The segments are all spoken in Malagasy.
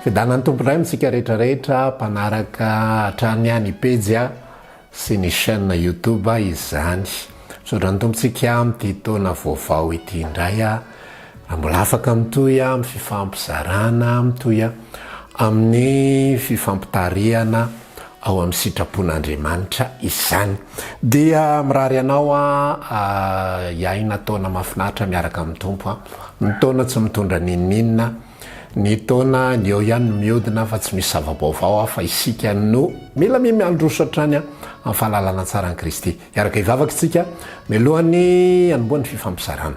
Fidanany tompondray mitsika rehetrarehetra mpanaraka hatrany any pejy sy ny chaîne YouTube izany. Misaotra ny tompontsika amin'ity taona vaovao ity indray mbola afaka mitohy amin'ny fifampizarana, mitohy amin'ny fifampitariana ao amin'ny sitrapon'Andriamanitra izany. Dia mirary anao iaina taona mahafinaritra miaraka amin'ny tompo. Ny taona tsy mitondra ninninna, ny taona ny eo ihany miodina fa tsy misy zava-baovao fa isika no mila miandroso hatrany amin'ny fahalalana tsara an'i Kristy. Iaraka hivavaka isika mialohan'ny anombohan'ny fifampizarana.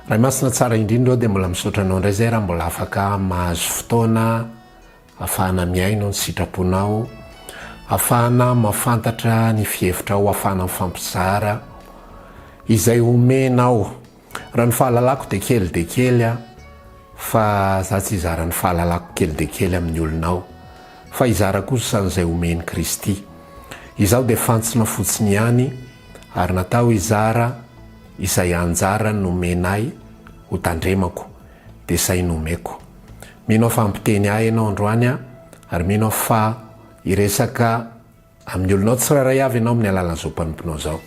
Raha masina tsara indrindra dia mbola misaotra anao indray zay raha mbola afaka mahazo fotoana ahafahana miaino ny sitraponao, ahafahana mahafantatra ny fihevitra ahafahana mifampizara izay omenao. Raha ny fahalalako dia kely fa za tsy izara ny fahalalako kely dia kely amin'ny olonao, fa izara kosa izay omeny Kristy. Izaho dia fantsina fotsiny ihany ary natao izara izay anjara nomenay ho tandremako dia izay nomeko. Mino fa ampiteny ahy ianao androany ary mino fa iresaka amin'ny olonao tsirairay avy ianao amin'ny alalan'izao mpanomponao zao.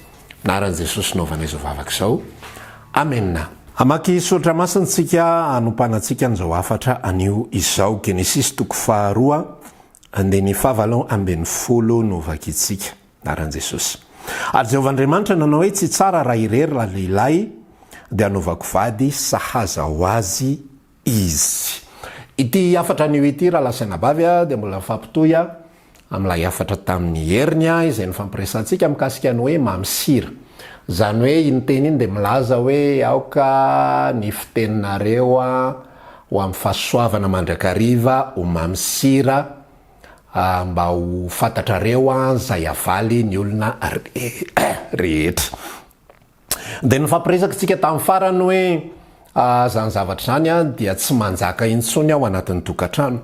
Anaran'i Jesosy naovana izao vavaka izao. Amen. Amaky soratra masintsika anompanantsika an'izao afatra anio izao. Genesisy 2 andeny 7:10 novakitsika. Anaran'i Jesosy. Ary Jehovahandriamanitra nanao hoe tsy tsara raha irery la lehilahy dia anovako vady sahaza ho azy izy. Ity afatra anio ity raha lasaina bavy dia mbola fampitohy amin'ilay afatra tamin'ny heriny izay nifampiresantsika mikasika ny hoe mamsira. Zany hoe iny teny iny dia milaza hoe aoka ny fiteninareo ho amin'ny fahasoavana mandrakariva ho mamsira mba ho fantatrareo zay avaly ny olona rehetra. Dia nifampiresaka tsika tamin'ny farany hoe zany zavatra zany dia tsy manjaka intsony ao anatin'ny tokantrano,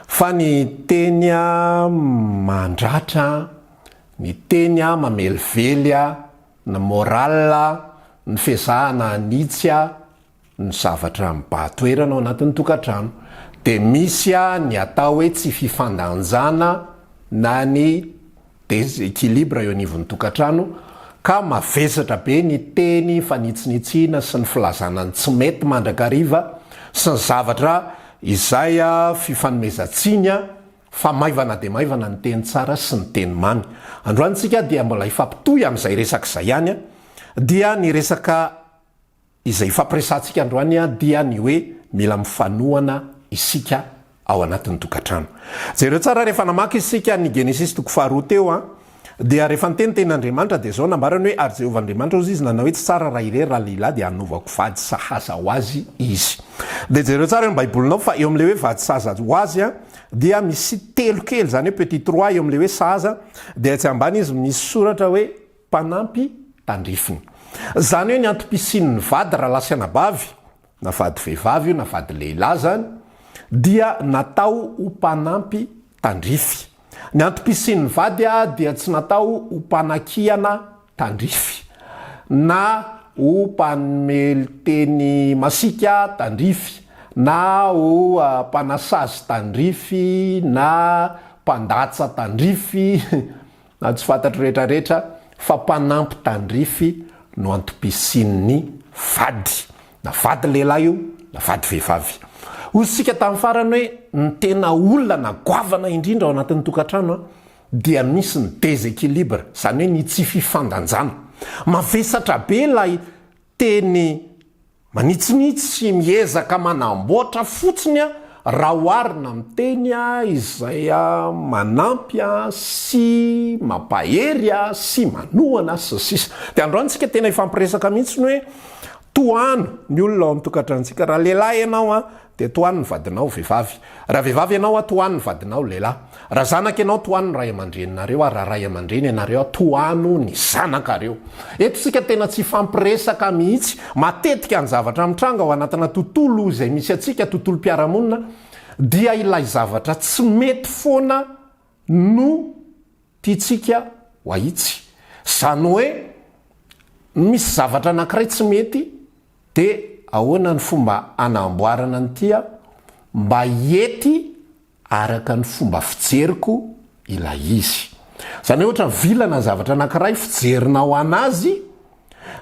fa ny teny mandratra, ny teny mamelively, ny moral, ny fezahana anitsy ny zavatra mibahatoerana ao anatin'ny tokantrano. Dia misy ny atao hoe tsy fifandanjana na ny déséquilibre eo anivon'ny tokantrano, ka mavesatra be ny teny fanitsinitsina sy ny filazana ny tsy mety mandrakariva sy ny zavatra izay fifanomezantsiny fa maivana dia maivana ny teny tsara sy ny teny mamy. Androantsika dia mbola ifampitohy amin'izay resaka izay ihany dia ny resaka izay ifampiresantsika androany dia ny hoe mila mifanohana isika ao anatin'ny tokantrano. Jereo tsara rehefa namaky isika ny Genesisy 2 teo dia rehefa niteny ten'Andriamanitra dia zao nambarany hoe ary Jehovahandriamanitra ozy izy nanao hoe tsy tsara raha irery raha lehilahy dia anovako vady sahaza ho azy izy. Dia jereo tsara ny baibolinao fa eo amin'ilay hoe vady sahaza ho azy dia misy telo kely zany hoe petit 3 eo amin'ilay hoe sahaza dia tsy ambany izy misy soratra hoe mpanampy tandrifiny. Zany hoe ny antopisian'ny vady raha lasiana bavy na vady vehivavy io na vady lehilahy zany dia natao ho mpanampy tandrify. Ny antopisian'ny vady dia tsy natao ho mpanan-kiana tandrify na ho mpanome teny masika tandrify na ho mpanasazy tandrify na mpandatsa tandrify na tsy fantatro rehetrarehetra, fa mpanampy tandrify no antopisian'ny vady, na vady lehilahy io na vady vehivavy. Osika tamin'ny farany hoe ny tena olona na goavana indrindra ao anatin'ny tokantrano dia misy ny déséquilibre, zany hoe ny tsy fifandanjana. Mavesatra be ilay teny manitsinitsy miezaka manamboatra fotsiny raha oharina amin'ny teny izay manampy sy mampahery sy manohana sy sisa. Dia androantsika tena ifampiresaka mihitsy ny hoe tohano ny olona ao amin'ny tokantranontsika. Raha lehilahy ianao dia tohano ny vadinao vehivavy, raha vehivavy ianao tohano ny vadinao lehilahy, raha zanaka ianao tohano ny ray aman-dreninareo, raha ray aman-dreny ianareo tohano ny zanakareo. Eto sika tena tsy fampiresaka mihitsy matetika ny zavatra mitranga ao anatina tontolo izay misy atsika tontolo mpiaramonina dia ilay zavatra tsy mety foana no tiatsika ho ahitsy. Zany hoe misy zavatra anankiray tsy mety dia ahoana ny fomba anamboarana ny tia mba ety araka ny fomba fijeriko ilay izy. Zany hoe ohatra vilana zavatra anankiray fijerinao anazy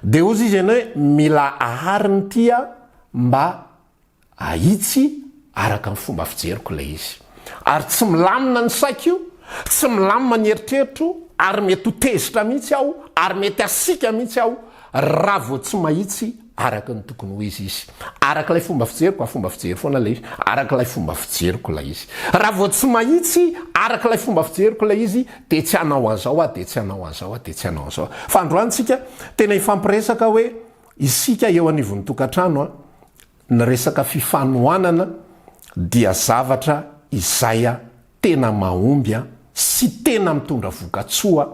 de ozy izy ianao hoe mila ahariny tia mba ahitsy araka ny fomba fijeriko ilay izy. Ary tsy milamina ny saiko io, tsy milamina ny eritreritro, ary mety ho tezitra mihitsy aho, ary mety asika mihitsy aho raha vao tsy mahitsy araka ny tokony ho izy izy. Araka ilay fomba fijeriko, fomba fijery foana ilay izy. Araka ilay fomba fijeriko ilay izy. Raha vao tsy mahitsy araka ilay fomba fijeriko ilay izy, de tsy hanao an'izao aho, de tsy hanao an'izao aho, de tsy hanao an'izao. Fa androantsika tena ifampiresaka hoe isika eo anivon'ny tokantrano ny resaka fifanohanana dia zavatra izay tena mahomby sy tena mitondra vokatsoa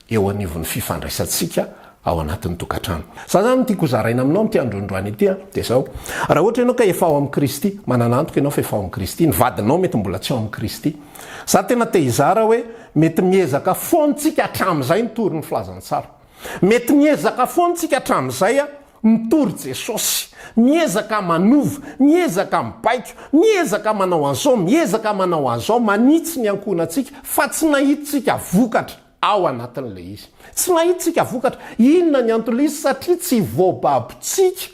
eo anivon'ny fifandraisantsika ao anatin'ny tokantrano. Za zany tiako zaraina aminao am'ty androandroany ity de zao. Raha ohatra ianao ka efa ao amin'ny Kristy, mananantoka ianao fa efa ao amin'ny Kristy, ny vadinao mety mbola tsy ao amin'ny Kristy. Za tena te hizara hoe mety miezaka foantsika hatramin'izay nitory ny filazantsara. Mety miezaka foantsika hatramin'izay mitory Jesosy, miezaka manova, miezaka mibaiko, miezaka manao an'izao, miezaka manao an'izao, manitsy ny ankonantsika, fa tsy nahitsika vokatra ao anatin'ilay izy. Tsy nahitsika vokatra. Inona ny antony izy? Satria tsy voababitsika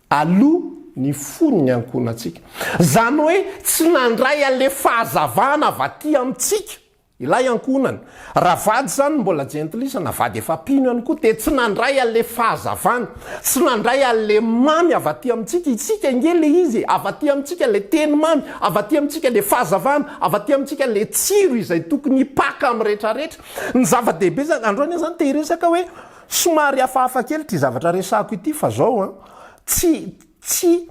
aloha ny fony ny ankonantsika. Zany hoe tsy nandray an'le fahazavana avy aty amintsika ilay ankonana. Raha vady zany mbola jentilisa na vady efa pino ihany koa, de tsy nandray an'le fahazavana, tsy nandray an'le mamy avy aty amintsika. Itsika nge le izy avy aty amintsika le teny mamy, avy aty amintsika le fahazavana, avy aty amintsika le tsiro izay tokony hipaka amin'ny rehetrarehetra. Ny zava-dehibe zany androany zany te hiresaka hoe somary hafahafa kely ty zavatra resako ity, fa zao tsy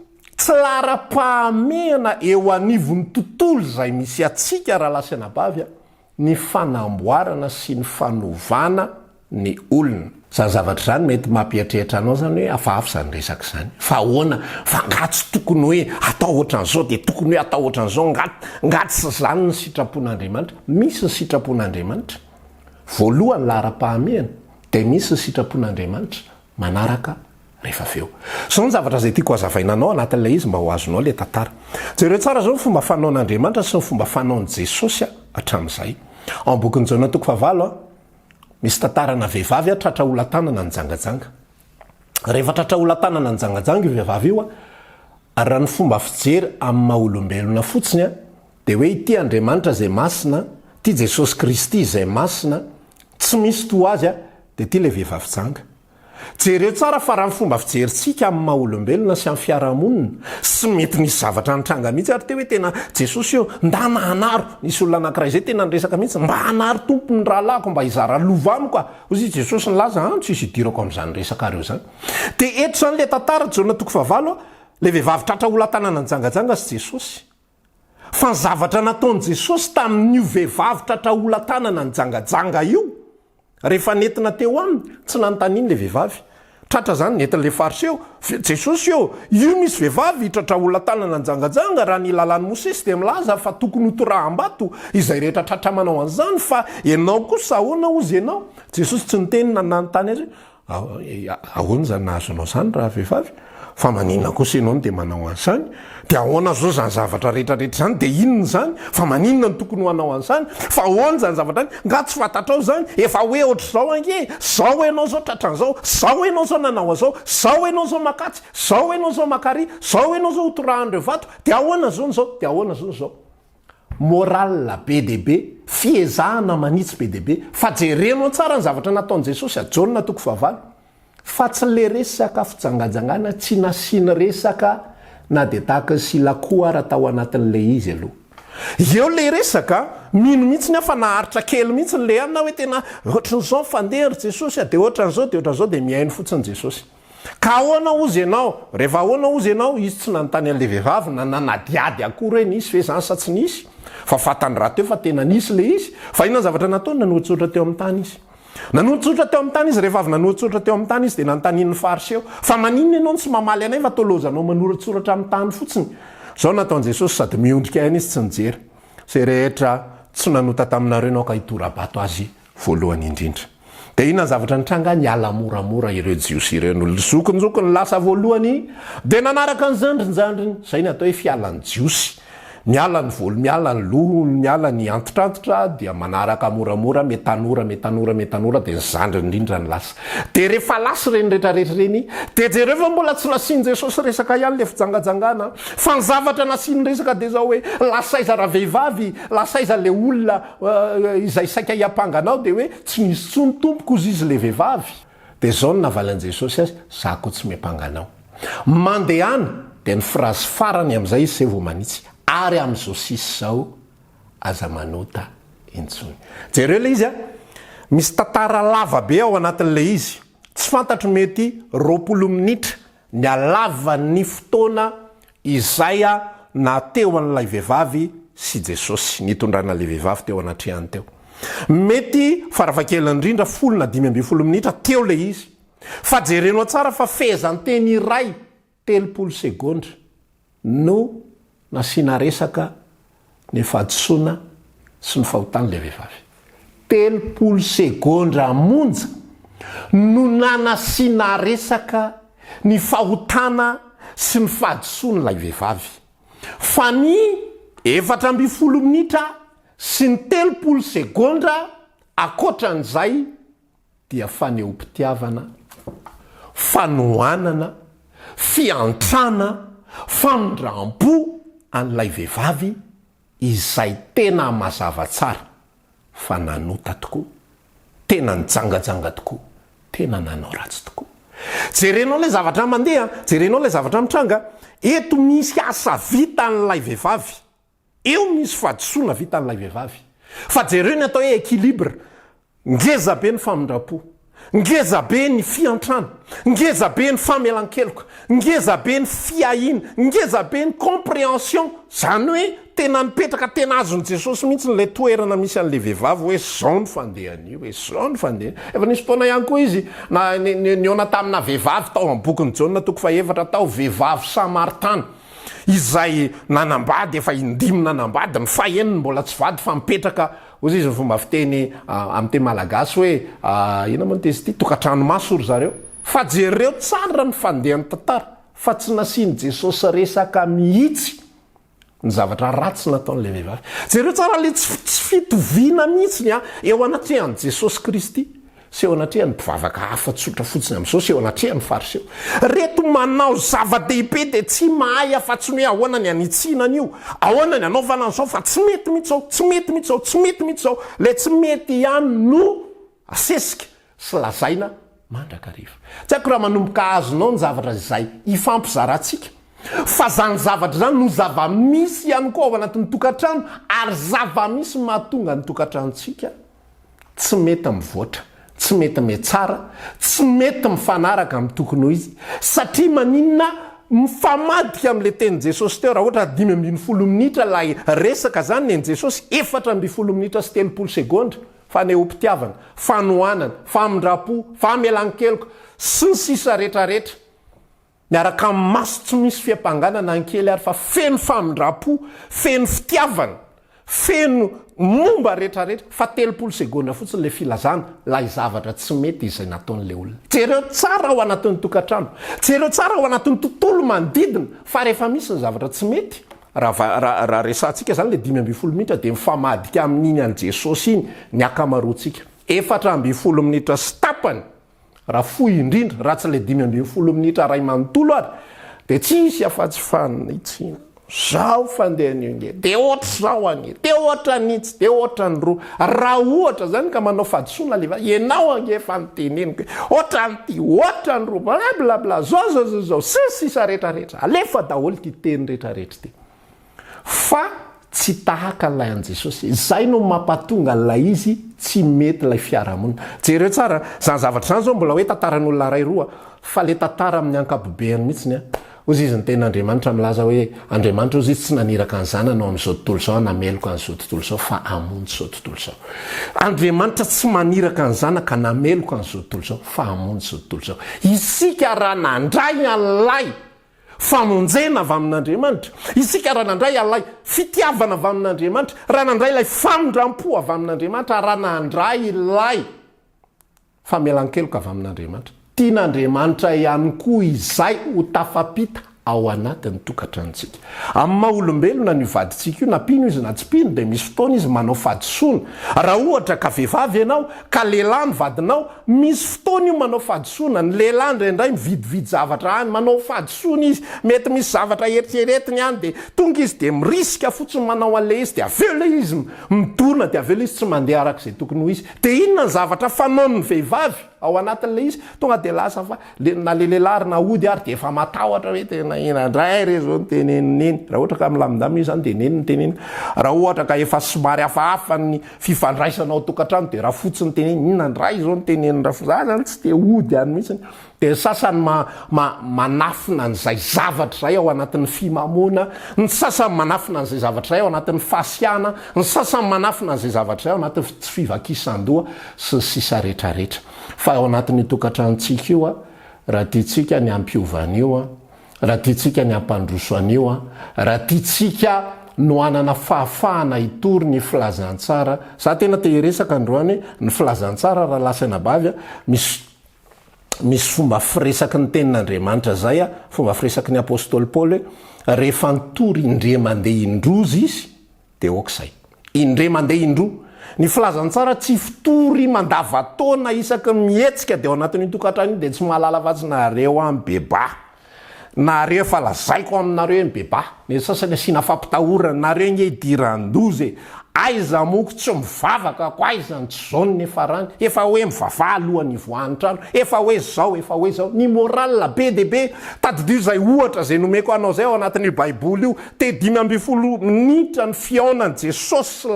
lara-pahamehana eo anivon'ny tontolo zay misy atsika raha lasana bavy ny fanamboarana sy ny fanovana ny olona. Zany zavatra zany mety mampieritreritra anao zany hoe hafahafa zany resaka zany. Fa ahoana, fa ngatsy tokony hoe atao ohatran'izao, de tokony hoe atao ohatran'izao, ngatsy zany ny sitrapon'Andriamanitra. Misy ny sitrapon'Andriamanitra voalohany lara-pahamehana, de misy ny sitrapon'Andriamanitra manaraka rehefa aveo. So ny zavatra zay tiako hazavaina anao anatin'ilay izy mba ho azonao le tantara. Jereo tsara zao ny fomba fanaon'Andriamanitra sy ny fomba fanaon'i Jesosy hatramin'izay. Ao bokin'ny Jaona 5 misy tantarana vehivavy tratra ola-tanana ny jangajanga. Rehefa tratra ola-tanana ny jangajanga io vehivavy io ary raha ny fomba fijery amin'ny maha-olombelona fotsiny de hoe ity Andriamanitra zay masina, ty Jesosy Kristy zay masina, tsy misy to azy de ty le vehivavy janga. Jereo tsara fa raha ny fomba fijeritsika amin'ny maha-olombelona sy amin'ny fiarahamonina sy mety nisy zavatra nitranga mihitsy ary te hoe tena Jesosy io ndana hanaro, nisy olona anankiray zay tena niresaka mihitsy mba hanaro tompony rahalako mba hizara lovano ka. Ozy Jesosy nilaza tsisy hidirako amin'izany resaka reo zany. De eto zany le tantara Jaona 5 le vehivavy tratra ola-tanana ny jangajanga sy Jesosy. Fa ny zavatra nataon'i Jesosy tamin'io vehivavy tratra ola-tanana ny jangajanga io, rehefa nentina teo aminy tsy nanontaniany le vehivavy. Tratra zany nentin'le fariseo, Jesosy io misy vehivavy tratra ola-tanana ny jangajanga, raha ny lalan'ny Mosesy de milaza fa tokony hotorahambato izay rehetra tratra manao an'izany, fa ianao kosa ahoana ozy ianao? Jesosy tsy niteny nanontany azy ahoana zany nahazonao zany raha vehivavy? Fa maninona kosa ianao de manao an'izany? De ahoana zao zany zavatra rehetrarehetra zany? De inona zany? Fa maninona ny tokony ho anao an'izany? Fa ahoana zany zavatra any? Nga tsy fantatrao zany? Efa hoe ohatr'izao ange, zao ianao zao tratran'izao, zao ianao zao nanao an'izao, zao ianao zao makatsy, zao ianao zao makary, zao ianao zao hotorahandreo vato, de ahoana zao zao, de ahoana zao zao. Moral be dehibe, fiezahana manitsy be dehibe, fa jerenao tsara ny zavatra nataon'i Jesosy Jaona 5 fa tsy le resaka fijangajangana, tsy nasiny resaka na de tahaka ny silakoa raha tao anatin'le izy aloha. Eo le resaka mino mihitsy ny fa naharitra kely mihitsy ny le anina hoe tena ohatran'izao fandery Jesosy de ohatran'izao de miaino fotsiny Jesosy. Ka ahoana ozy ianao? Rehefa ahoana ozy ianao? Izy tsy nanontany an'le vehivavy na nanadiady akory hoe nisy ve zany sa tsy nisy. Fa fatany raha teo fa tena nisy le izy. Fa inona zavatra nataony? Nanohitsotra teo amin'ny tany izy. Nanohitsotra teo amin'ny tany izy, rehefa avy nanohitsotra teo amin'ny tany izy de nanontanian'ny fariseo. Fa maninona ianao tsy mamaly anay fa tolozanao manoratsoratra amin'ny tany fotsiny? Zao nataon Jesosy sady miondrika aina izy tsy nijery. Zay rehetra tsy nanota taminareo ianao ka hitorabato azy voalohany indrindra. De inona zavatra nitranga? Niala moramora ireo jiosy ireo zokonjokony lasa voalohany de nanaraka ny zandrinjandriny. Zay ny atao hoe fialan'ny jiosy. miala ny volo, miala ny loho, miala ny antitrantotra dia manaraka moramora metanora dia nyzandry indrindra ny lasa. Dia rehefa lasa reny rehetrarehetra reny, dia jereo fa mbola tsy nasiany Jesosy resaka ihany le fijangajangana fa ny zavatra nasiany resaka dia zao hoe lasaiza raha vehivavy, lasaiza le olona izay saika hiampanganao dia hoe tsy nisy tsony tompoko izy izy le vehivavy. Dia zao no navalan'i Jesosy azy, za koa tsy miampanganao. Mandehana dia ny frazy farany amin'izay izy vao manitsy, ary amin'izao sisy zao aza manota intsony. Jereo le izy misy tantara lava be ao anatin'le izy, tsy fantatro mety 20 minitra ny alavan'ny fotoana izay na teo an'ilay vehivavy sy Jesosy, nitondrana le vehivavy teo anatrehany teo. Mety farafahakeliny indrindra 10-12 minitra teo le izy. Fa jerenao tsara fa fehezan-teny iray 30 segondra no nasiana resaka ny fahadisoana sy ny fahotany le vehivavy. 30 segondra monja no nanasiana resaka ny fahotana sy ny fahadisoana lay vehivavy. Fa ny 14 minitra sy ny 30 segondra akoatran'izay dia faneom-pitiavana, fanohanana, fiantrana, fanondram-po an'ilay vehivavy izay tena mazava tsara fa nanota tokoa, tena nijangajanga tokoa, tena nanao ratsy tokoa. Jerenao le zavatra mandeha, jerenao le zavatra mitranga, eto misy asa vita an'ilay vehivavy, eo misy fahadisoana vita an'ilay vehivavy. Fa jereo ny atao hoe équilibre, ngeza be ny famindram-po, ngeza be ny fiantrana, ngeza be ny famelan-keloka, ngeza be ny fiahina, ngeza be ny compréhension. Zany hoe tena nipetraka tena azony Jesosy mihitsy le toerana misy an'le vehivavy hoe zao ny fandehany io, hoe zao ny fandehany. Efa nisy fotoana ihany koa izy niona tamina vehivavy tao amin'ny bokin'ny Jaona 4 tao, vehivavy Samaritana izay nanambady, efa indimy nanambady, ny faheniny mbola tsy vady fa mipetraka, ozy izy ny fomba fiteny amin'ny teny malagasy hoe ina moa teny ity, tokantrano masory zareo. Fa jereo tsara ny fandehany tantara fa tsy nasiany Jesosy resaka mihitsy ny zavatra ratsy nataon'le vehivavy. Jereo tsara le tsy fitoviana mihitsy eo anatrehan'i Jesosy Kristy sy eo anatrehany mpivavaka hafa tsotra fotsiny amin'izao sy eo anatrehany fariseo. Reto manao zava-dehibe dia tsy mahay afa-tsy hoe ahoana ny anitsinana io, ahoana ny anaovana an'izao, fa tsy mety mihitsy zao, tsy mety mihitsy zao, tsy mety mihitsy zao. Le tsy mety ihany no asesika sy lazaina mandrakariva. Tsy haiko raha manomboka azonao ny zavatra izay ifampizarantsika, fa zany zavatra zany no zava-misy ihany koa ao anatin'ny tokantrano, ary zava-misy mahatonga ny tokantranontsika tsy mety mivoatra, tsy mety metsara, tsy mety mifanaraka amin'ny tokony ho izy, satria maninona mifamadika amin'le tenin' Jesosy teo. Raha ohatra 5-10 minitra lay resaka zany neny Jesosy, 14 minitra sy 30 segondra faneom-pitiavana, fanohanana, famindrapo, famelan-keloka sy ny sisa rehetrarehetra, miaraka amin'ny maso tsy misy fiampanganana ankely ary fa feno famindrapo, feno fitiavana, feno momba rehetrarehetra, fa 30 segondra fotsiny le filazana lay zavatra tsy mety izay nataon'le olona. Jereo tsara ao anatin'ny tokantrano, jereo tsara ao anatin'ny tontolo manodidina, fa rehefa misy ny zavatra tsy mety, raha resantsika zany le 5 minitra dia mifamadika amin'iny an' Jesosy iny ny akamaroantsika. 14 minitra sy tapany raha fohy indrindra, raha tsy le 5 minitra ray manontolo ary dia tsy isy afa-tsy fanitsina. Zao fandehan'io nge, dia ohatra zao ange, dia ohatra nitsy, dia ohatra ny roa. Raha ohatra zany ka manao fahadisoana leva, ianao ange efa miteneniko, ohatra nyty, ohatra ny roa, blablabla, zao, sisa rehetrarehetra, alefa daholo ty teny rehetrarehetra ty. Fa tsy tahaka lay an' Jesosy, zay no mampatonga lay izy tsy mety lay fiarahamonina. Jereo tsara, zany zavatra zany zao mbola hoe tantaran'olona ray roa, fa le tantara amin'ny ankapobeny mihitsiny ozy izy ny ten'Andriamanitra milaza hoe Andriamanitra ozy izy tsy naniraka ny zanany ao amin'izao tontolo zao, nameloka an'izao tontolo zao, fa hamonjy zao tontolo zao. Andriamanitra tsy maniraka ny zanaka ka nameloka an'izao tontolo zao, fa hamonjy zao tontolo zao. Isika raha nandray an'lay famonjena avy amin'Andriamanitra, isika raha nandray an'lay fitiavana avy amin'Andriamanitra, raha nandray lay famindram-po avy amin'Andriamanitra, raha nandray lay famelan-keloka avy amin'Andriamanitra, tian'Andriamanitra ihany koa izay ho tafapita ao anatin'ny tokantranontsika. Amin'ny maha-olombelona ny vadintsika io napino izy na tsy pino dia misy fotoana izy manao fadisoana. Raha ohatra ka vehivavy ianao ka lehilahy ny vadinao, misy fotoana io manao fadisoana. Ny lehilahy indraindray mividividy zavatra any manao fadisoana izy, mety misy zavatra eritreretiny any dia tonga izy dia mirisika fotsiny manao an'le izy dia aveo le izy midona dia aveo le izy tsy mandeha arak'izay tokony ho izy. Dia inona ny zavatra fanaon'ny vehivavy ao anatin'le izy tonga dia lasa fa na le lehilahy na ody ary dia efa matahotra hoe tena inandray re zao ny teneniny. Raha ohatra ka milamindamy izy zany dia neny ny teneny. Raha ohatra ka efa somary hafahafa ny fifandraisana ao tokantrano dia raha fotsiny teneny inandray zao ny teneny raha zany tsy dia ody any mihitsiny. Dia sasany manafina an'izay zavatra zay ao anatin'ny fimamoana, ny sasany manafina an'izay zavatra zay ao anatin'ny fasiana, ny sasany manafina an'izay zavatra zay ao anatin'ny tsy fivakisan-doha sy ny sisa rehetrarehetra. Fa ao anatin'ny tokantranontsika io raha tiantsika ny ampiovana io raha tiantsika ny ampandroso an'io raha tiantsika no anana fahafahana hitory ny filazantsara. Za tena te hiresaka androany ny filazantsara raha lasana bavy misy fomba firesaky ny tenin'Andriamanitra zay fomba firesaky ny apôstôly Paoly rehefa nitory indre mandeha indrozy izy dia okizay indre mandeha indroa. Ny filazantsara tsy fitory mandavataona isaky mihetsika dia ao anatin'ny tokantrano dia tsy mahalala afa-tsy nareo amin'ny beba. Nareo efa lazaiko aminareo ny beba. Ny sasany asiana fampitahorana nareo nge diran-dozy. Aiza moko tsy mivavaka ko aiza tsy zao ny farany. Efa hoe mivavaha alohan'ny voantrano. Efa hoe zao, efa hoe zao. Ny moral be dia be tadidio zay ohatra zay nomeko anao zay ao anatin'ny baiboly io. Te 5 minitra ny fiaonan'i Jesosy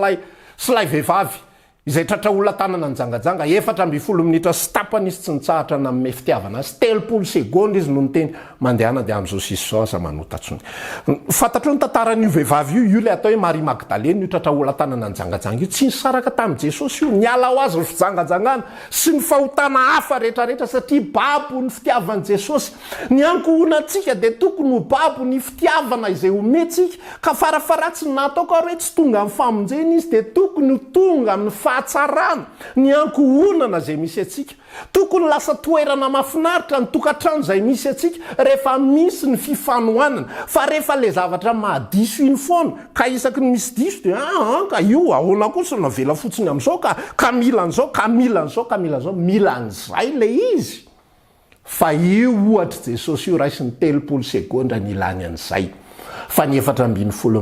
sy lay vehivavy izay tratra olona tanana ny jangajanga 4 minitra sy tapany izy tsy nitsahatra na amin'ny fitiavana azy 30 segonda izy no niteny mandehana dia amin'izao sisy zao aza manotatsony. Fantatro ny tantaran'io vehivavy io le atao hoe Marie Magdalene io tratra olona tanana ny jangajanga io tsy nisaraka tamin'i Jesosy io, niala ho azy ny fijangajangana sy ny fahotana hafa rehetrarehetra satria babo ny fitiavan'i Jesosy. Ny ankohonantsika dia tokony ho babo ny fitiavana izay omentsika ka farafaratsy nataoko ary hoe tsy tonga amin'ny famonjena izy dia tokony ho tonga amin'ny fahatsarana ny ankohonana zay misy atsika. Tokony lasa toerana mahafinaritra ny tokantrano zay misy atsika rehefa misy ny fifanohanana. Fa rehefa le zavatra mahadiso iny foana ka isaky ny misy diso dia ka io ahoana kosa navela fotsiny amin'izao ka mila an'izao ka mila an'izao ka mila an'izao mila an'izay le izy. Fa io ohatra Jesosy io raisiny 30 segonda ny ilany an'izay. Fa ny 4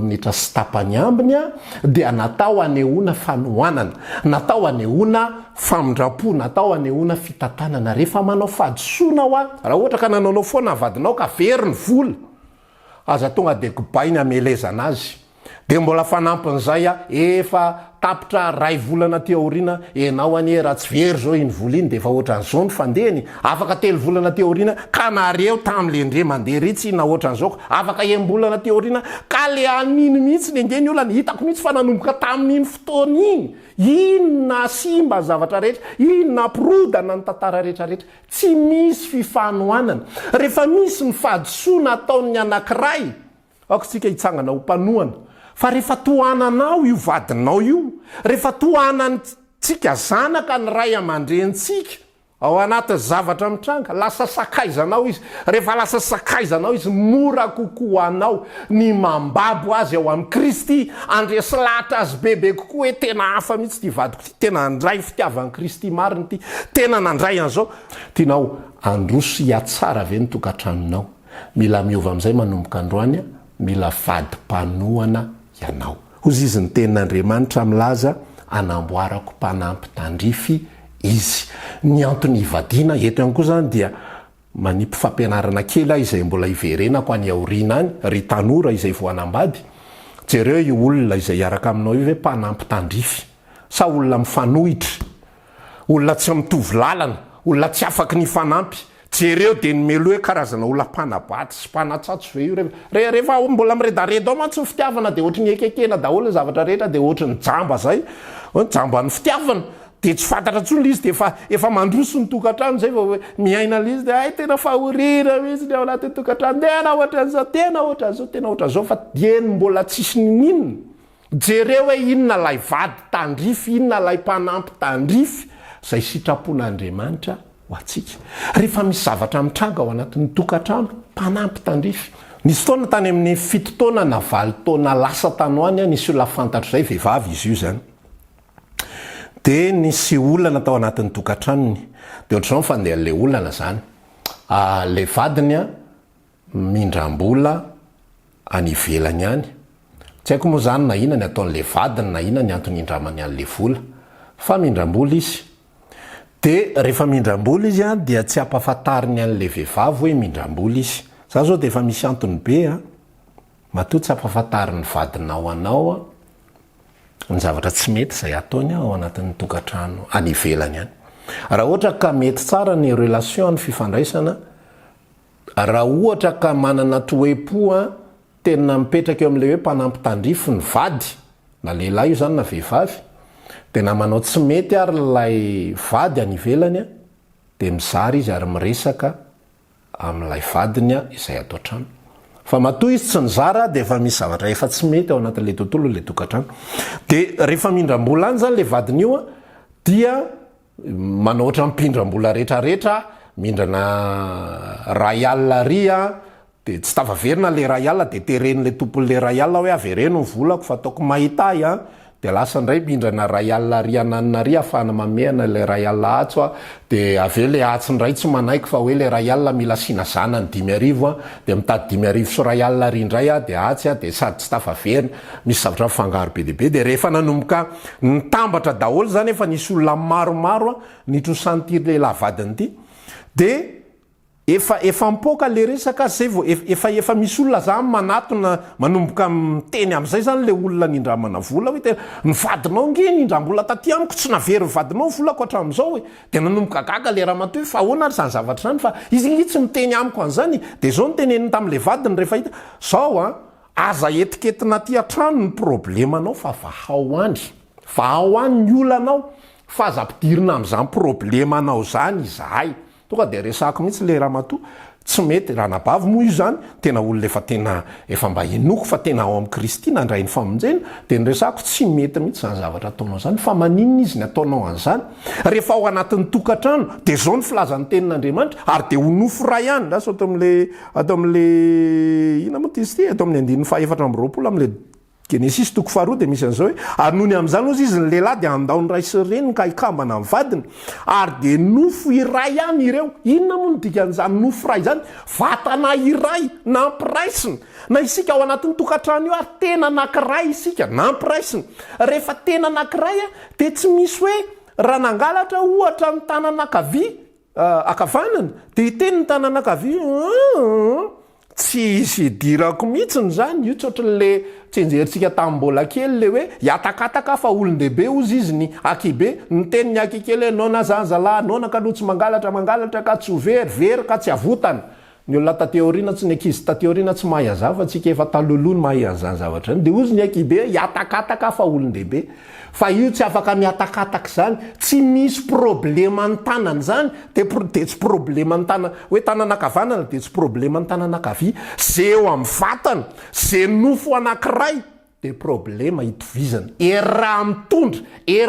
minitra sy tapany ambiny dia natao anehoana fanohanana, natao anehoana famindrapo, natao anehoana fitantanana. Rehefa manao fadisoana raha ohatra ka nanao foana vadinao ka very ny vola, aza tonga dia gobainy amelezana azy. Dia mbola fanampin'izay efa tapitra 2 volana ty aoriana enao anie raha tsy very zao iny vola iny dia efa ohatran'izao ny fandehany. Afaka 3 volana ty aoriana ka nareo tamin'le ndre mandeha ritsy ina ohatran'izao. Afaka 9 ty aoriana ka le aniny mihitsy ny ngeny olana hitako mihitsy fa nanomboka tamin'iny fotoana iny. Inona simba zavatra rehetra, inona pirodana ny tantara rehetrarehetra. Tsy misy fifanohanana. Rehefa misy ny fadisoana ataon'ny anankiray akotsika hitsangana ho mpanohana. Fa rehefa tohananao io vadinao io, rehefa tohanantsika zanaka ny ray aman-drentsika ao anaty zavatra mitranga, lasa sakaizanao izy. Rehefa lasa sakaizanao izy mora kokoa anao ny mambabo azy ao amin'ny Kristy, andresy lahatra azy bebe kokoa hoe tena hafa mihitsy ty vadiko ty, tena andray fitiavan'i Kristy mariny ty, tena nandray an'izao. Tianao androso hiatsara ve ny tokantranonao. Mila miova amin'izay manomboka androany, mila vadi-panohana ianao. Hozy izy ny tenin'Andriamanitra milaza anamboarako mpanampy tandrify izy. Ny antony ivadiana eto ihany koa zany dia manipy fampianarana kely izay mbola iverenako any aoriana any, ry tanora izay voanambady. Jereo io olona izay iaraka aminao io hoe mpanampy tandrify. Sa olona mifanohitra, olona tsy mitovy lalana, olona tsy afaky ny fanampy. Jereo dia nomelo hoe karazana olona mpanabaty sy mpanatsatso ve io rehefa mbola miredareda ao mantsy ny fitiavana dia ohatry ny ekekena daholo ny zavatra rehetra dia ohatry ny jamba zay, jamba ny fitiavana. Dia tsy fantatra tsony izy dia efa mandroso ny tokantrano zay fa miaina lizy dia tena fahorina mihitsy ny ao anatin'ny tokantrano, tena ohatran'izao, tena ohatran'izao, tena ohatran'izao, fa dieny mbola tsisy ninona. Jereo hoe inona lay vady tandrify, inona lay mpanampy tandrify zay sitrapon'Andriamanitra ho atsika. Rehefa misy zavatra mitranga ao anatin'ny tokantrano, mpanampy tandrify. nisy taona tany amin'ny 7 taona na 8 taona lasa tanoany nisy olona fantatra zay vehivavy izy io zany de nisy olana tao anatin'ny tokantranony de ohatr'izao fandehan'le olana zany le vadiny a mindram-bola any ivelany any tsy haiko moa zany na inany ataon'le vadiny na inany antony indramany an'le vola fa mindram-bola izy de rehefa mindram-bola izy a dia tsy ampahafantariny an'le vehivavy hoe mindram-bola izy za zao de efa misy antony be a matoa tsy ampahafantariny vadinao anao a ny zavatra tsy mety zay ataony ao anatin'ny tokantrano any ivelany any raha ohatra ka mety tsara ny relation ny fifandraisana raha ohatra ka manana toepo a tena mipetraka eo am'le hoe mpanampitandrifo ny vady na lehilahy io zany na vehivavy de na manao tsy mety ary lay vady any ivelany a de mizary izy ary miresaka am'lay vadiny a izay atao trano fa matoa izy tsy nizara de efa misy zavatra efa tsy mety ao anatin'le tontolo le tokantrano de rehefa mindram-bola any zany le vadiny io a dia manao ohatra mpindram-bola rehetrarehetra mindrana rayal ry a de tsy tavaverina le rayal de teren'le tompon'le rayal hoe avereno ny volako fa ataoko mahita a de lasa indray mindrana rayal ry ananina ry afahana mamehana le rayal atso a de aveo le atso ndray tsy manaiky fa hoe le rayal mila sina zanany 5,000 a de mitady 5,000 sy rayal ry indray a de atsy a de sady tsy tafaverina misy zavatra fangaro be deaibe de rehefa nanomboka nitambatra daholo zany efa nisy olona maromaro a nitro sentir le lavadiny ity de efa mipoka le resaka zay vo efa misy olona zany manatona manomboka miteny am'izay zany le olona nindramana vola hoe tena nivadinao nge nindram-bola taty amiko tsy navery nivadinao volako hatram'izao hoe de nanomboka gaga le raha matoy fa ahoana ary zany zavatra zany fa izy ngy tsy miteny amiko an'izany de zao niteneniny tam'le vadiny rehefa hita zao a aza etiketina ty atrano ny problemanao fa vahao any ny olanao fa aza ampidirina am'izany problemanao zany izahay tonga de resako mihitsy le raha matoa tsy mety raha nabavy moa io zany tena olona efa tena efa mba enoko fa tena ao amin'ny Kristy nandray ny famonjena de nyresako tsy mety mihitsy zany zavatra ataonao zany fa maninona izy ny ataonao an'izany rehefa ao anatin'ny tokantrano de zao ny filazan'ny tenin'Andriamanitra ary de ho nofo ray ihany lasa atao am'le ina moa ty izy ty atao amin'ny 420 am'le Genesisy 4 de misy an'izao hoe ary noho ny am'izany ozy izy ny lehilahy de andaony ray sy reniny ka ikambana amin'ny vadiny ary de nofo iray ihany ireo inona moa ny dikan'izany nofo ray zany vatana iray nampiraisina na isika ao anatin'ny tokantrano io ary tena anankiray isika nampiraisina rehefa tena anankiray a de tsy misy hoe raha nangalatra ohatra ny tanana akavanana de iteny ny tanana akavia tsy isy dirako mihitsiny zany io tsotr'le tsenjerintsika tam'mbola kely le hoe iatakataka fa olon-dehibe ozy izy ny akibe ny teniny akikely hoe nona zanzalahy nona ka aloha tsy mangalatra ka tsy very ka tsy avotana ny olona tateorina tsy ny ankizy tateorina tsy mahay azava tsika efa taloloha ny mahay an'izany zavatra zany de ozy ny akibe iatakataka fa olon-dehibe fa io tsy afaka miatakataka zany tsy misy problema ny tanany zany de tsy problema ny tanana hoe tanana akavanana de tsy problema ny tanana akavia zay eo amin'ny vatana zay nofo anankiray de problema hitovizana raha mitondra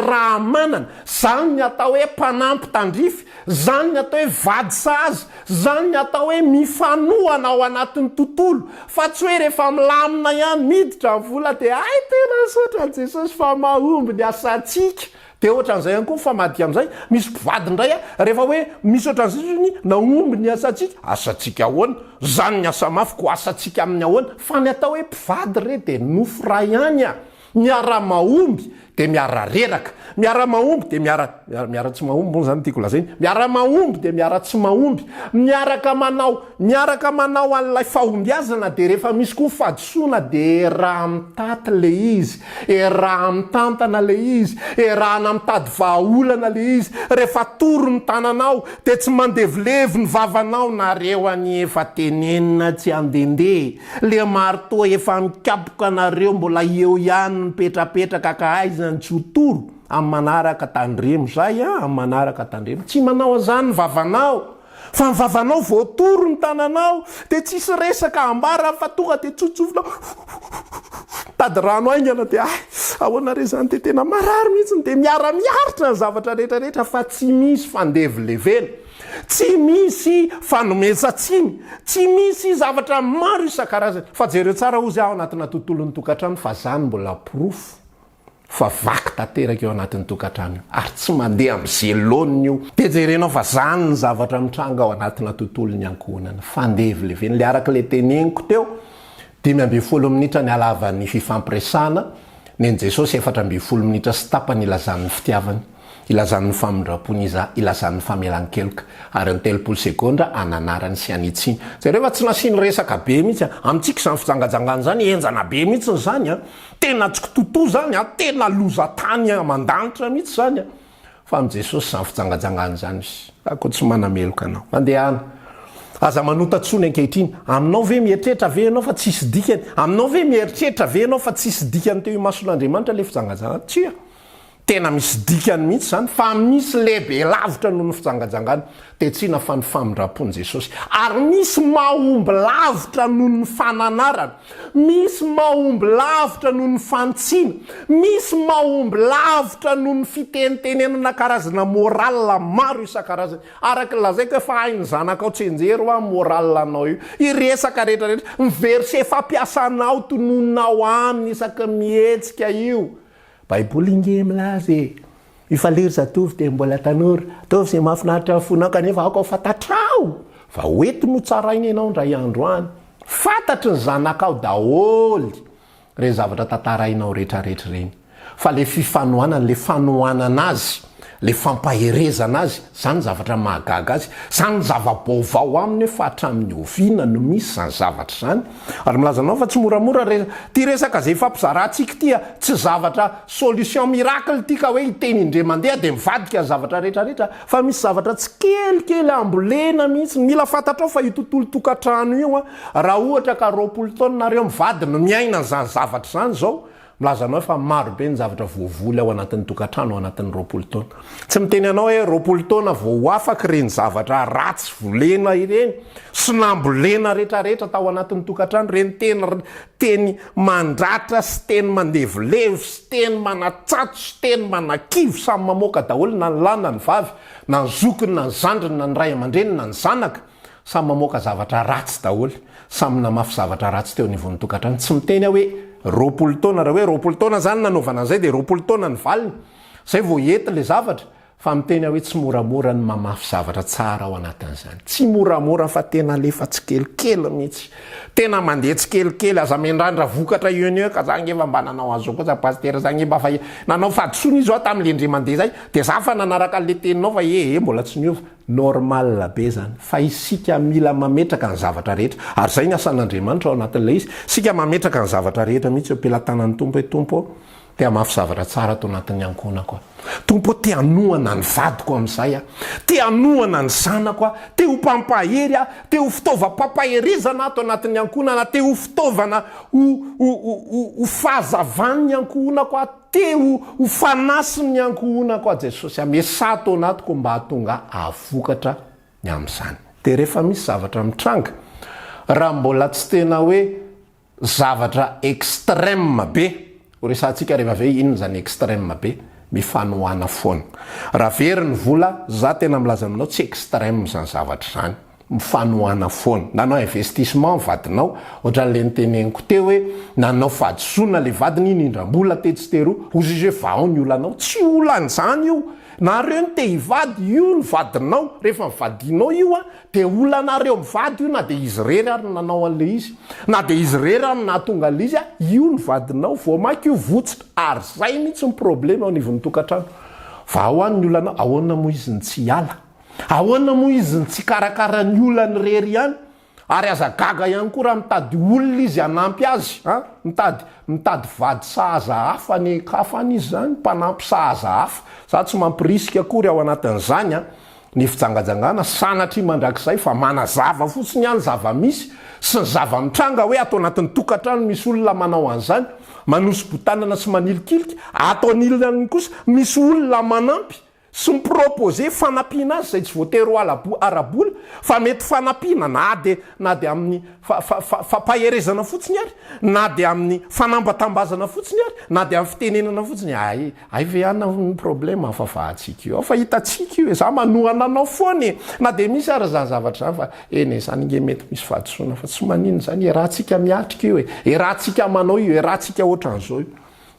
raha manana zany ny atao hoe mpanampy tandrify zany ny atao hoe vady sazy zany ny atao hoe mifanohana ao anatin'ny tontolo fa tsy hoe rehefa milamina ihany miditra vola de ay tena sotra Jesosy fa mahomby ny asantsika de ohatran'izay ihany koa famady am'izay misy mpivady indray a rehefa hoe misy ohatran'izay naomby ny asantsika ahoana zany ny asa mafy ko asantsika amin'ny ahoana fa ny atao hoe mpivady re de nofo ray ihany a miara-mahomby de miara-reraka miara-mahomby de miara tsy mahomby moa zany tiako lazainy miara-mahomby de miara tsy mahomby miaraka manao an'ilay fahombiazana de rehefa misy koa fadisoana de raha mitaty le izy raha mitantana le izy raha namitady vahaolana le izy rehefa toro ny tananao de tsy mandevilevo ny vavanao nareo any efa tenenina tsy andendeha le marto efa mikapoka nareo mbola eo ihany mipetrapetraka ka aiza ny tsy ho toro amin'ny manaraka tandremo zay amin'ny manaraka tandremo tsy manao an'izany ny vavanao fa ny vavanao voatoro ny tananao de tsisy resaka ambara fa tonga de tsotsofinao tady rano aingana de ahoana re zany tena marary mihitsy de miara-miaritra ny zavatra rehetrarehetra fa tsy misy fandevylevena, tsy misy fanomesatsiny, tsy misy zavatra maro isan-karazany. Fa jereo tsara ozy ao anatina tontolon'ny tokantrano fa zany mbola profo fa vaky tanteraka eo anatin'ny tokantrano ary tsy mandeha am'zeloniny io. De jerenao fa zany ny zavatra mitranga ao anatina tontolon'ny ankohonana, fandevylevena. Le araka le teneniko teo 5 minitra ny alavan'ny fifampiresana, neny Jesosy 4 minitra sy tapany ilazan'ny fitiavany, ilazan'ny famindrapony iza, ilazan'ny famelan-keloka, ary ny 30 sekondra ananarany sy anitsiny. Zareo fa tsy nasiny resaka be mihitsy amintsika zany fijangajangana zany enjana be mihitsy zany tena tsy kitoto zany tena loza tany aman-danitra mihitsy zany fa am Jesosy zany fijangajangana zany ako tsy manameloka anao mandehana. Aza manotatsony ankehitriny, aminao ve mieritreritra ve ianao fa tsisy dikany? Aminao ve mieritreritra ve ianao fa tsisy dikany teo imason'Andriamanitra le fijangajangana? Tsia, tena misy dikany mihitsy zany fa misy lehibe lavitra noho ny fijangajangana de tsina fa ny famindrapon'i Jesosy, ary misy mahomby lavitra noho ny fananarana, misy mahomby lavitra noho ny fantsina, misy mahomby lavitra noho ny fitenitenenana karazana moral maro isan-karazany. Araka lazaiko fa hainy zanakao tsenjero moral anao io, iresaka rehetrarehetra, ny verset fampiasanao tononao aminy isaka mihetsika io. Baiboly inge milaza ifalery zatovy de mbola tanora, tovy zay mahafinaritra fonao kanefa aoko fantatrao fa hoeti no tsarainy ianao ndray andro any, fantatry ny zanakao daholy re zavatra tantarainao rehetrarehetra reny. Fa le fifanohana, le fanohanana azy, le fampaherezana azy, zany zavatra mahagaga azy, zany zava-baovao aminy fa hatramin'ny oviana no misy zany zavatra zany. Ary milazanao fa tsy moramora ty resaka zay fampizarantsika tia tsy zavatra solution miracle tika hoe iteny indre mandeha de mivadika ny zavatra rehetrarehetra, fa misy zavatra tsy kelikely ambolena mihitsy. Mila fantatrao fa io tontolo tokantrano io raha ohatra ka 20 taona nareo mivady no miaina zany zavatra zany zao, milazanao fa maro be ny zavatra voavoly ao anatin'ny tokantrano ao anatin'ny 20 taona. Tsy miteny anao hoe 20 taona vao afaka reny zavatra ratsy volena ireny sy nambolena rehetrarehetra tao anatin'ny tokantrano, reny teny mandratra sy teny mandevilevo sy teny manatsato sy teny manakivo samy mamoaka daholo, na ny lahy na ny vavy, na ny zokiny na ny zandriny na ny ray aman-dreny na ny zanaka, samy mamoaka zavatra ratsy daholo, samy namafy zavatra ratsy teo anivon'ny tokantrano. Tsy miteny hoe 20 taona, raha hoe 20 taona zany nanaovana an'izay de 20 taona ny valiny, zay vao ety le zavatra. Fa miteny hoe tsy moramora ny mamafy zavatra tsara ao anatin'izany, tsy moramora fa tena lefa tsy kelikely mihitsy, tena mandeha tsy kelikely. Aza mendrandra vokatra io ka zany efa mba nanao azo kosa pasteur zany mba fa nanao fadisony izy tam'le indre mandeha zay de za fa nanaraka le teninao fa mbola tsy niova. Normal be zany, fa isika mila mametraka ny zavatra rehetra, ary zay ny asan'Andriamanitra ao anatin'ilay izy, sika mametraka ny zavatra rehetra mihitsy eo ampelantanan'ny Tompo hoe Tompo te hamafy zavatra tsara tao anatin'ny ankohonako, Tompo te hanohana ny vadiko am'izay te hanohana ny zanako te ho pampahery te ho fitaovam-pampaherizana ato anatin'ny ankohonana, te ho fitaovana ho fahazavan'ny ankohonako te ho fanasin'ny ankohonako Jesosy amesa tao anatiko mba hatonga avokatra ny am'izany. De rehefa misy zavatra mitranga, raha mbola tsy tena hoe zavatra extrême be, resantsika rehefa ve inona zany extrême be, mifanohana foana. Raha very ny vola, za tena milaza aminao tsy extrême zany zavatra zany, mifanohana foana. Nanao investissement vadinao, ohatran'le niteneniko teo hoe nanao fadisoana le vadiny iny indram-bola tetsy teroa, ozy izy hoe vao ny olanao, tsy olany zany io. Nareo ny te hivady, io ny vadinao, rehefa mivadinao io de olanareo mivady io, na de izy rery ary nanao an'le izy, na de izy rery ary nahatonga an'le izy io ny vadinao, vao maiky io votsitra. Ary zay mihitsy ny problema ao anivon'ny tokantrano. Va ao any ny olanao, ahoana mo izy ny tsy ala, ahoana mo izy ny tsy karakara ny olany rery ihany, ary aza gaga ihany koa raha mitady olona izy anampy azy, mitady vady sahaza hafa ny kafany izy zany, mpanampy sahaza hafa. Za tsy mampirisika akory ao anatin'izany ny fijangajangana, sanatry mandrakizay fa manazava fotsiny ihany zava-misy sy ny zava-mitranga hoe atao anatin'ny tokantrano misy olona manao an'izany, manosy botanana sy manilikiliky, atao anilany kosa misy olona manampy sy miproposé fanampiana azy zay tsy voatery ho arabola fa mety fanampiana na de amin'ny fampaherezana fotsiny ary na de amin'ny fanambatambazana fotsiny ary na de amin'ny fitenenana fotsiny ay ve ana ny problème afafahatsika io fa hitatsika io za manohana anao foany na de misy ary zany zavatra zany fa eny zany nge mety misy fahadisoana fa tsy manino zany rahantsika miatrika io rahantsika manao io rahantsika ohatran'izao io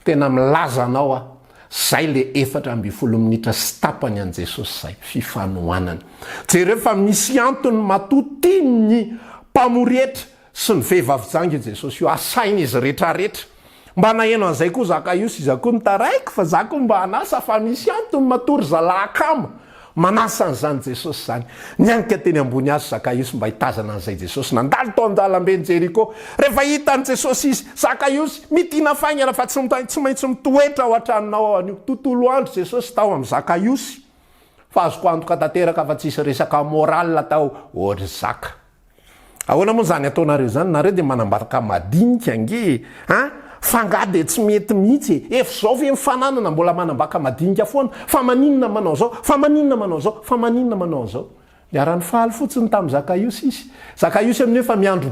tena milaza anao zay le 4 minitra sy tapany an Jesosy zay fifanohanana jereo fa misy antony matotiny mpamoretra sy ny vehivavy jangy Jesosy io asainy izy rehetrarehetra mba naheno an'izay koa Zakaiosy izy koa nitaraiky fa za koa mba hanasa fa misy antony matory zalahakama manasa an'izany Jesosy zany nianika teny ambony azy Zakaiosy mba hitazana an'izay Jesosy nandalo tao an-dalambe ny Jeriko rehefa hitan'ny Jesosy izy Zakaiosy mitina faingana fa tsy maintsy mitoetra ao an-tranonao anio tontolo andro Jesosy tao amin'ny Zakaiosy fa azoko antoka tanteraka fa tsisy resaka moral tao ohatra zaka ahoana moa zany ataonareo zany nareo de manambaka madinika nge fanga de tsy mety mihitsy efa zao ve mifananana mbola manambaka madinika foana fa maninona manao zao fa maninona manao zao fa maninona manao zao niarany faly fotsiny tamin'ny Zakaiosy izy Zakaiosy amin'io fa miandro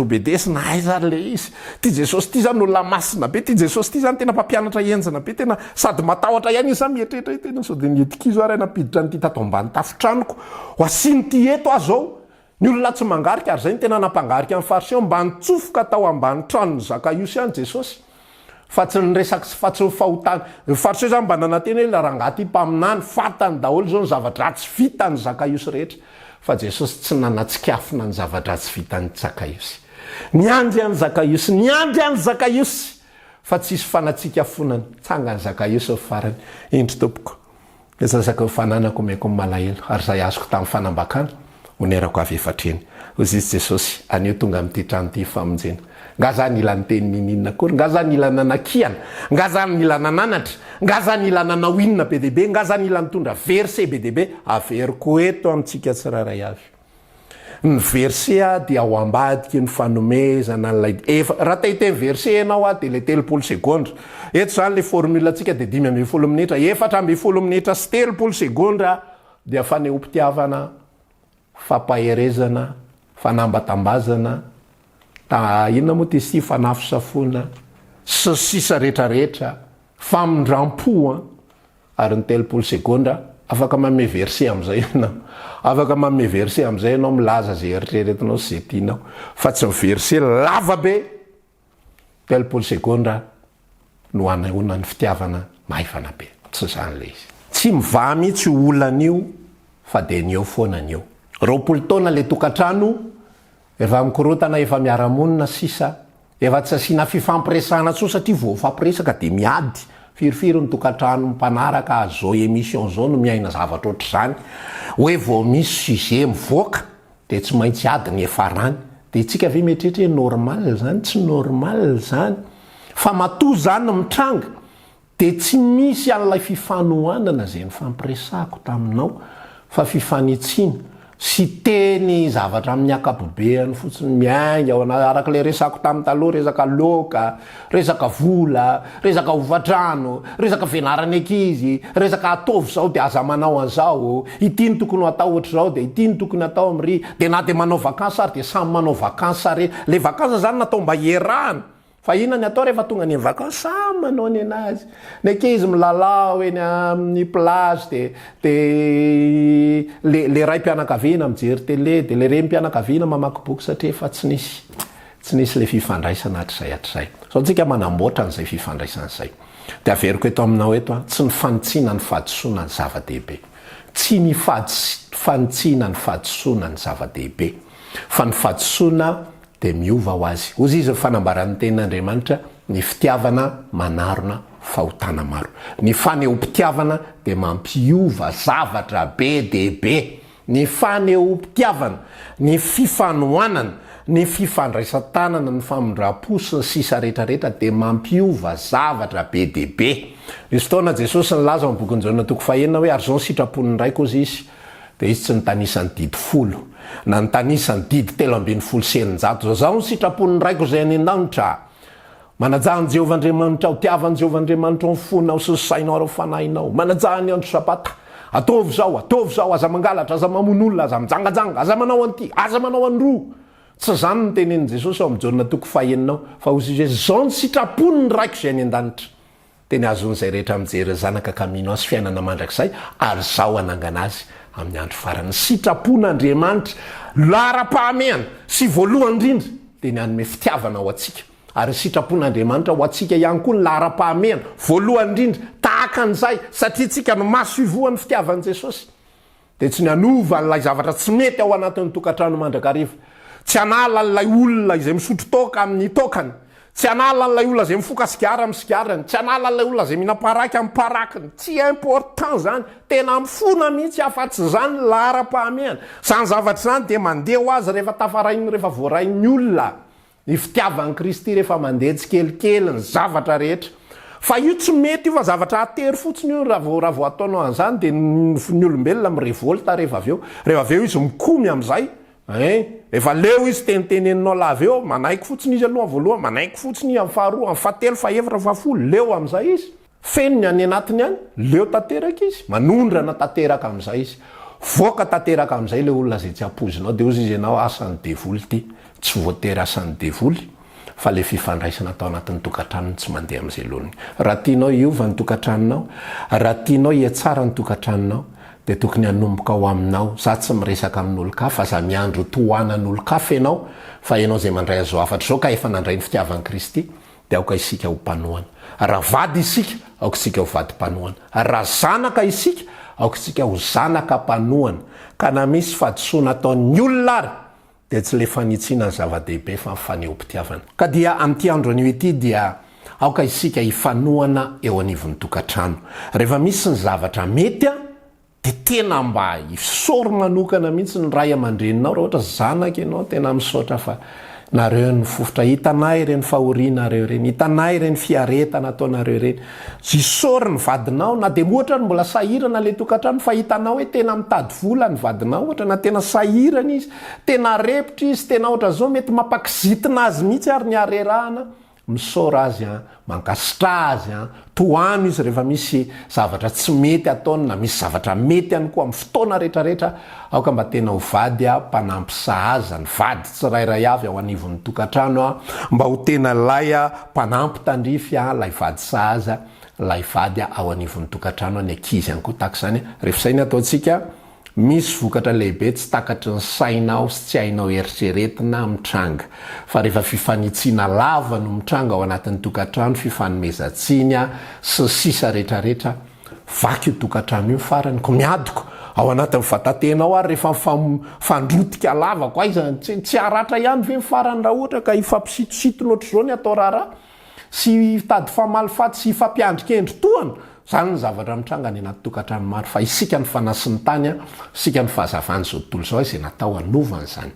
bedesina aiza le izy ty Jesosy ty zany olona masina be ty Jesosy ty zany tena mpampianatra enjana be tena sady matahotra ihany izy mietrehitra tena sao de nietikizo ary napiditra nyty tato ambany tafotranoko ho asiny ty eto azao ny olona tsy mangarika ary zay ny tena nampangarika amin'ny fariseo mba nitsofoka tao ambany tranony Zakaiosy any Jesosy fa tsy nyresaky fa tsy fahotany fariseo zany mba nananteny hoe rangaty mpaminany fatany daholo zao ny zavatra tsy vitany Zakaiosy rehetra fa Jesosy tsy nanatsikafina ny zavatra tsy vitany Zakaiosy niandry any Zakaiosy fa tsisy fanatsikafona tsangany Zakaiosy ao farany indry tompoko ezazaka fananako meko malahelo ary zay azoko tamin'ny fanambakana onerako avy efatreny hozy izy Jesosy anio tonga amin'ity trano ty famonjena nga zany ilany teny ninina kory nga zany ilana nakiana nga zany ilana nanatra nga zany ilana nawinina be deaibe nga zany ilany tondra verset be deaibe averiko eto amintsika tsiraray avy ny verset dia ao ambadiky ny fanomezana nlay raha tahiteny verset anao de le 30 segondra eto zany le formule atsika de 5 minitra 4 minitra sy 30 segondra dia fanehompitiavana fampaherezana fanambatambazana inona moa ty sy fanafosafona sy sisa rehetrarehetra famindram-po ary ny 30 segondra afaka manome verset am'izay ianao afaka manome verset am'izay ianao milaza zay eritreretinao sy zay tianao fa tsy verset lava be 30 segondra no anaona ny fitiavana maivana be tsy zany le izy tsy miva mihitsy olan'io fa de nio foana nio 20 taona le tokantrano efa mikorotana efa miaramonina sisa efa tsy asiana fifampiresahana tso satria vo fampiresaka de miady firifiry ny tokantrano mpanaraka zao Emission zao no miaina zavatra ohatr' zany hoe vo misy sujet mivoaka de tsy maintsy ady ny efarany de tsika ve mieritreritra normal zany tsy normal zany fa matoa zany mitranga de tsy misy an'ilay fifanohanana zay ny fampiresahako taminao fa fifanitsina sy teny zavatra amin'ny akapobeany fotsiny miainga ao araka le resako tamin'ny taloha resaka Lioka resaka vola resaka hovatrano resaka fianarana ankizy resaka ataovy zao de aza manao an'izao ity ny tokony atao ohatra zao de ity ny tokony atao am'ry de na de manao vakansy ary de samy manao vakansy ary le vakansa zany natao mba hierahana fa inona ny atao rehefa tonga ny vakansy samy manao ny anazy ny ankizy milalao eny amin'ny plage de le ray mpianakaviana mijery télé de le reny mpianakaviana mamaky boky satria efa tsy nisy le fifandraisana hatr'izay sao tsika manamboatra n'izay fifandraisana zay de averiko eto aminao eto tsy ny fanotsina ny fahadisoana ny zava-dehibe tsy ny fanotsina ny fahadisoana ny zava-dehibe fa ny fahadisoana de miova ho azy ozy izy fanambaran'ny tenin'Andriamanitra ny fitiavana manarona fahotana maro ny fanehompitiavana de mampiova zavatra be dehibe ny fanehompitiavana ny fifanohanana ny fifandraisan-tanana ny famindram-po sy ny sisa rehetrarehetra de mampiova zavatra be dehibe misy fotoana Jesosy nylaza amin'ny bokin'ny Jaona toko 1 hoe ary zao ny sitrapon'ny raiko ozy izy de izy tsy nitanisany didy 10 na nitanisany didy 370 zao ny sitrapon'ny raiko zay any an-danitra manajany Jehovahandriamanitra ho tiavan Jehovahandriamanitra ny fonao sy ny sainao ary fanahinao. Manajany andro sabata, ataovy zao, aza mangalatra, aza mamon'olona, aza mijangajanga, aza manao an'ity, aza manao an'roa. Tsy zany ny tenenin Jesosy ao amin'ny Jaona toko faheninao fa hozy izy hoe zao ny sitrapony ny raiko izay any an-danitra. Teny azon'izay rehetra mijery zanaka kamino azy fiainana mandrakizay ary zao anangana azy amin'ny andro farany. Sitrapon'Andriamanitra lara-pahamehana sy voalohany indrindra teny hanome fitiavana ho atsika. Ary sitrapon'Andriamanitra ho atsika ihany koa ny lara-pahamehana voalohany indrindra tahaka an'izay satria tsika no maso ivoan'ny fitiavan'i Jesosy. Dia tsy ny anova n'ilay zavatra tsy mety ao anatin'ny tokantrano mandrakariva. Tsy anala n'ilay olona izay misotro toka amin'ny tokany. Tsy anala n'ilay olona izay mifoka sigara amin'ny sigarany. Tsy anala n'ilay olona izay minaparaky amin'ny parakiny. Tsy important zany. Tena mifona mihitsy afa-tsy zany lara-pahamehana. Zany zavatra zany dia mandeha ho azy rehefa tafarainy rehefa voarainy olona. Ny fitiavan'i Kristy rehefa mandeha tsikelikely ny zavatra rehetra. Fa io tsy mety io fa zavatra atery fotsiny io raha vao ataonao an'izany dia ny olombelona mirevolta rehefa avy eo. Rehefa avy eo izy mikomy amin'izay. Efa leo izy teniteneninao lava eo, manaiky fotsiny izy aloha voalohany, manaiky fotsiny amin'ny faharoa, amin'ny fahatelo, fahaefatra, fahafolo, leo amin'izay izy. Fenony any anatiny any, leo tanteraka izy, manondrana tanteraka amin'izay izy. Voaka tanteraka amin'izay le olona izay tsy ampozinao, dia ozy izy ianao asan'ny devoly ity, tsy voatery asan'ny devoly, fa le fifandraisana atao anatin'ny tokantranony tsy mandeha amin'izay loniny. Raha tianao hiova ny tokantranonao, raha tianao hiatsara ny tokantranonao, dia tokony hanomboka ao aminao. Za tsy miresaka amin'olo-kafa fa za miandro tohanan'olo-kafa ianao fa ianao izay mandray azo afatra zao ka efa nandray ny fitiavan'i Kristy dia aoka isika ho mpanohana. Raha vady isika aoka isika ho vady mpanohana. Raha zanaka isika aoka isika ho zanaka mpanohana. Ka na misy fahadisoana ataon'ny olona ary dia tsy le fanitsiana ny zava-dehibe fa mifaneho-pitiavana. Ka dia amin'ity andro anio ity dia aoka isika hifanohana eo anivon'ny tokantrano. Rehefa misy ny zavatra mety dia tena mba isory manokana mihitsy ny ray aman-dreninao raha ohatra zanaka ianao tena misaotra fa nareo ny fofotra hitanay ireny fahorianareo reny, hitanay ireny fiaretana ataonareo reny. Isory ny vadinao na dia ohatra mbola sahirana le tokantrano fa hitanao hoe tena mitady vola ny vadinao, ohatra na tena sahirana izy, tena repitra izy, tena ohatra zao mety mampakizitina azy mihitsy ary ny arerahana. Misora azy mankasitra azy toano izy rehefa misy zavatra tsy mety ataony na misy zavatra mety ihany koa amin'ny fotoana rehetrarehetra aoka mba tena ho vady mpanampy sahaza ny vady tsirairay avy ao anivon'ny tokantrano mba ho tena lay mpanampy tandrify lay vady sahaza lay vady ao anivon'ny tokantrano ny ankizy ihany koa tahaka izany rehefa izay ny ataontsika misy vokatra lehibe tsy takatry ny sainao sy tsy hainao eritreretina mitranga fa rehefa fifanitsiana lava no mitranga ao anatin'ny tokantrano fifanomezantsiny sy sisa rehetrarehetra vaky io tokantrano io farany ko miadoko ao anatin'ny vatantenao ary rehefa fandrotika lava koa izy tsy aratra ihany ve mifarany raha ohatra ka ifampisitositona ohatr' izao ny atao raharaha sy tady famalifaty sy ifampiandrikendry toana. Zany ny zavatra mitranga ny anaty tokantrano maro fa isika ny fanasiny tany isika ny fahazavany zao tontolo zao izay natao anovany zany.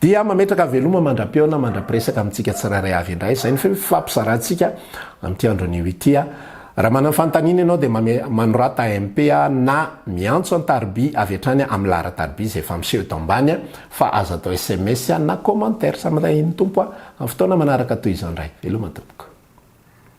Dia mametraka veloma mandra-peona mandra-piresaka amintsika tsirairay avy indray izay ny fampizarantsika amin'ity andro anio ity raha manana fanontaniana ianao dia manorata MP na miantso an-tariby avy hatrany amin'ny lara-tariby izay efa miseho eto ambany fa azo atao SMS na commentaire samy raha iny tompo amin'ny fotoana manaraka toy izao indray. Veloma tompoka.